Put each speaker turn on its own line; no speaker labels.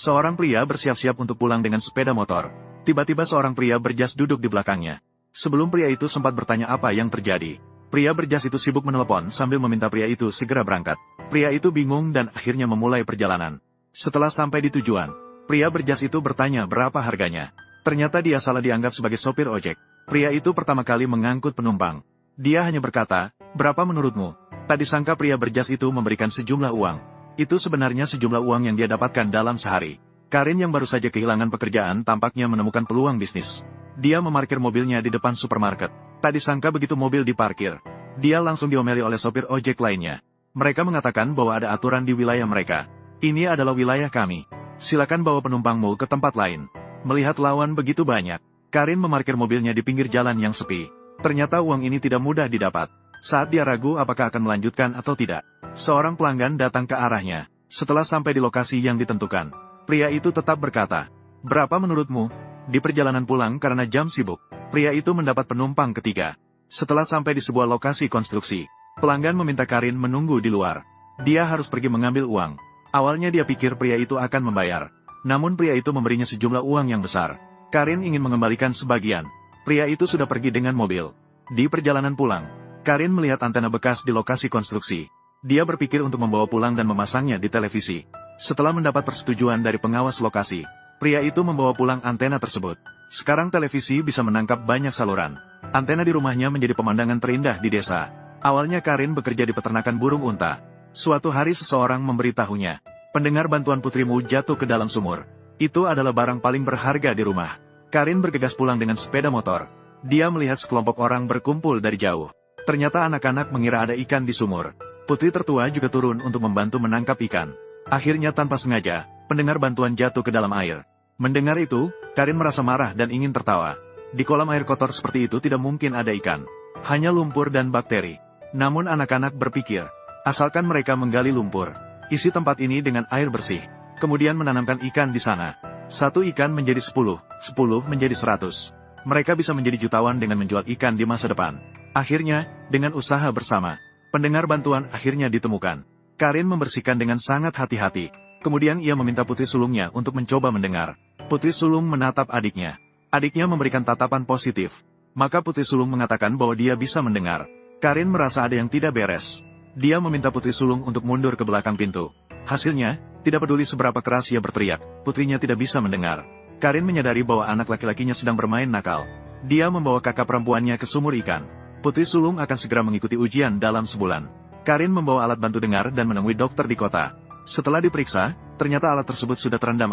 Seorang pria bersiap-siap untuk pulang dengan sepeda motor. Tiba-tiba seorang pria berjas duduk di belakangnya. Sebelum pria itu sempat bertanya apa yang terjadi, pria berjas itu sibuk menelepon sambil meminta pria itu segera berangkat. Pria itu bingung dan akhirnya memulai perjalanan. Setelah sampai di tujuan, pria berjas itu bertanya berapa harganya. Ternyata dia salah dianggap sebagai sopir ojek. Pria itu pertama kali mengangkut penumpang. Dia hanya berkata, "Berapa menurutmu?" Tak disangka pria berjas itu memberikan sejumlah uang. Itu sebenarnya sejumlah uang yang dia dapatkan dalam sehari. Karin yang baru saja kehilangan pekerjaan tampaknya menemukan peluang bisnis. Dia memarkir mobilnya di depan supermarket. Tak disangka begitu mobil diparkir, dia langsung diomeli oleh sopir ojek lainnya. Mereka mengatakan bahwa ada aturan di wilayah mereka. "Ini adalah wilayah kami. Silakan bawa penumpangmu ke tempat lain." Melihat lawan begitu banyak, Karin memarkir mobilnya di pinggir jalan yang sepi. Ternyata uang ini tidak mudah didapat. Saat dia ragu apakah akan melanjutkan atau tidak, seorang pelanggan datang ke arahnya. Setelah sampai di lokasi yang ditentukan, pria itu tetap berkata, "Berapa menurutmu?" Di perjalanan pulang karena jam sibuk, pria itu mendapat penumpang ketiga. Setelah sampai di sebuah lokasi konstruksi, pelanggan meminta Karin menunggu di luar. Dia harus pergi mengambil uang. Awalnya dia pikir pria itu akan membayar. Namun pria itu memberinya sejumlah uang yang besar. Karin ingin mengembalikan sebagian. Pria itu sudah pergi dengan mobil. Di perjalanan pulang, Karin melihat antena bekas di lokasi konstruksi. Dia berpikir untuk membawa pulang dan memasangnya di televisi. Setelah mendapat persetujuan dari pengawas lokasi, pria itu membawa pulang antena tersebut. Sekarang televisi bisa menangkap banyak saluran. Antena di rumahnya menjadi pemandangan terindah di desa. Awalnya Karin bekerja di peternakan burung unta. Suatu hari seseorang memberitahunya, "Pendengar bantuan putrimu jatuh ke dalam sumur. Itu adalah barang paling berharga di rumah." Karin bergegas pulang dengan sepeda motor. Dia melihat sekelompok orang berkumpul dari jauh. Ternyata anak-anak mengira ada ikan di sumur. Putri tertua juga turun untuk membantu menangkap ikan. Akhirnya tanpa sengaja, pendengar bantuan jatuh ke dalam air. Mendengar itu, Karin merasa marah dan ingin tertawa. Di kolam air kotor seperti itu tidak mungkin ada ikan. Hanya lumpur dan bakteri. Namun anak-anak berpikir, asalkan mereka menggali lumpur, isi tempat ini dengan air bersih, kemudian menanamkan ikan di sana. 1 ikan menjadi 10, 10 menjadi 100. Mereka bisa menjadi jutawan dengan menjual ikan di masa depan. Akhirnya, dengan usaha bersama, pendengar bantuan akhirnya ditemukan. Karin membersihkan dengan sangat hati-hati. Kemudian ia meminta putri sulungnya untuk mencoba mendengar. Putri sulung menatap adiknya. Adiknya memberikan tatapan positif. Maka putri sulung mengatakan bahwa dia bisa mendengar. Karin merasa ada yang tidak beres. Dia meminta putri sulung untuk mundur ke belakang pintu. Hasilnya, tidak peduli seberapa keras ia berteriak, putrinya tidak bisa mendengar. Karin menyadari bahwa anak laki-lakinya sedang bermain nakal. Dia membawa kakak perempuannya ke sumur ikan. Putri sulung akan segera mengikuti ujian dalam sebulan. Karin membawa alat bantu dengar dan menemui dokter di kota. Setelah diperiksa, ternyata alat tersebut sudah terendam